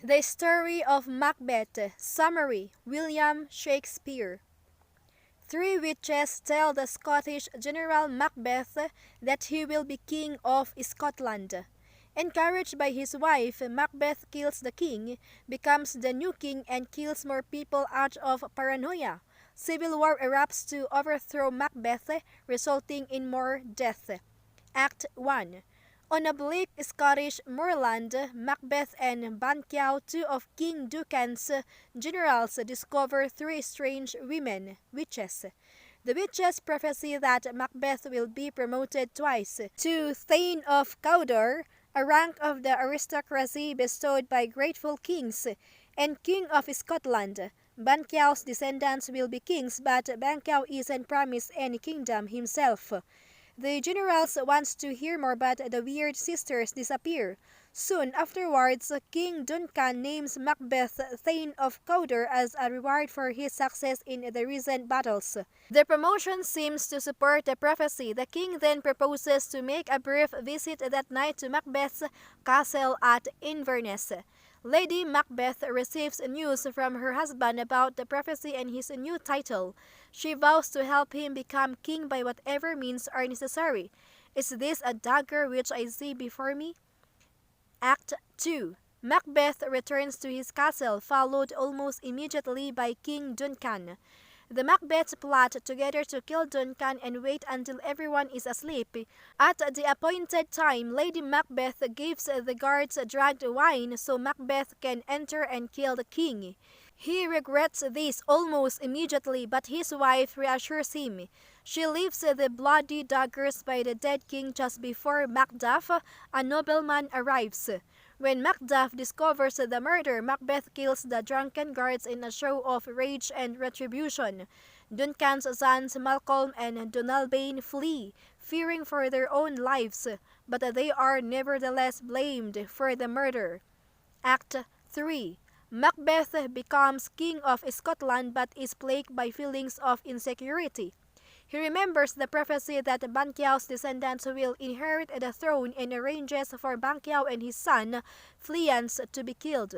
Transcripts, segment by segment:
The Story of Macbeth. Summary. William Shakespeare. Three witches tell the Scottish General Macbeth that he will be King of Scotland. Encouraged by his wife, Macbeth kills the king, becomes the new king, and kills more people out of paranoia. Civil war erupts to overthrow Macbeth, resulting in more death. Act 1. On a bleak Scottish moorland, Macbeth and Banquo, two of King Duncan's generals, discover three strange women, witches. The witches prophesy that Macbeth will be promoted twice to Thane of Cawdor, a rank of the aristocracy bestowed by grateful kings, and King of Scotland. Banquo's descendants will be kings, but Banquo isn't promised any kingdom himself. The generals wants to hear more, but the weird sisters disappear. Soon afterwards, King Duncan names Macbeth Thane of Cawdor as a reward for his success in the recent battles. The promotion seems to support the prophecy. The king then proposes to make a brief visit that night to Macbeth's castle at Inverness. Lady Macbeth receives news from her husband about the prophecy and his new title. She vows to help him become king by whatever means are necessary. Is this a dagger which I see before me? Act 2. Macbeth returns to his castle, followed almost immediately by King Duncan. The Macbeths plot together to kill Duncan and wait until everyone is asleep. At the appointed time, Lady Macbeth gives the guards drugged wine so Macbeth can enter and kill the king. He regrets this almost immediately, but his wife reassures him. She leaves the bloody daggers by the dead king just before Macduff, a nobleman, arrives. When Macduff discovers the murder, Macbeth kills the drunken guards in a show of rage and retribution. Duncan's sons Malcolm and Donalbain flee, fearing for their own lives, but they are nevertheless blamed for the murder. Act 3. Macbeth becomes King of Scotland but is plagued by feelings of insecurity. He remembers the prophecy that Banquo's descendants will inherit the throne and arranges for Banquo and his son, Fleance, to be killed.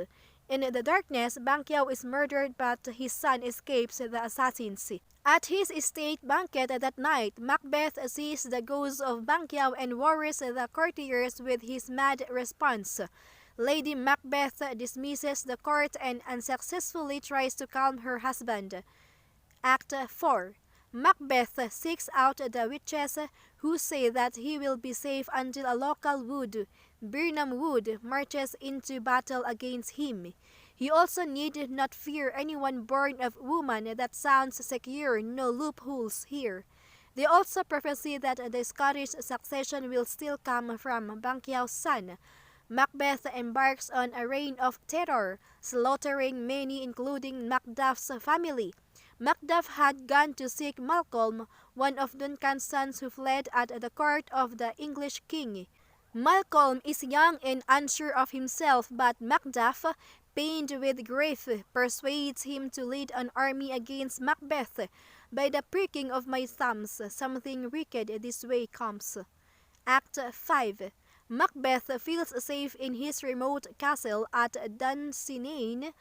In the darkness, Banquo is murdered, but his son escapes the assassins. At his state banquet that night, Macbeth sees the ghost of Banquo and worries the courtiers with his mad response. Lady Macbeth dismisses the court and unsuccessfully tries to calm her husband. Act 4. Macbeth seeks out the witches, who say that he will be safe until a local wood, Birnam Wood, marches into battle against him. He also need not fear anyone born of woman. That sounds secure, no loopholes here. They also prophesy that the Scottish succession will still come from Banquo's son. Macbeth embarks on a reign of terror, slaughtering many including Macduff's family. Macduff had gone to seek Malcolm, one of Duncan's sons who fled at the court of the English king. Malcolm is young and unsure of himself, but Macduff, pained with grief, persuades him to lead an army against Macbeth. By the pricking of my thumbs, something wicked this way comes. Act 5. Macbeth feels safe in his remote castle at Dunsinane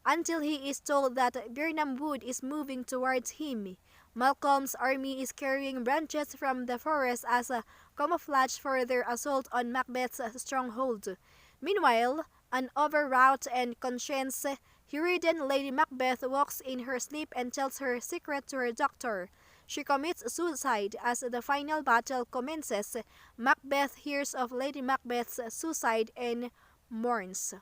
until he is told that Birnam Wood is moving towards him. Malcolm's army is carrying branches from the forest as a camouflage for their assault on Macbeth's stronghold. Meanwhile, an overwrought and conscience-ridden Lady Macbeth walks in her sleep and tells her secret to her doctor. She commits suicide. As the final battle commences, Macbeth hears of Lady Macbeth's suicide and mourns.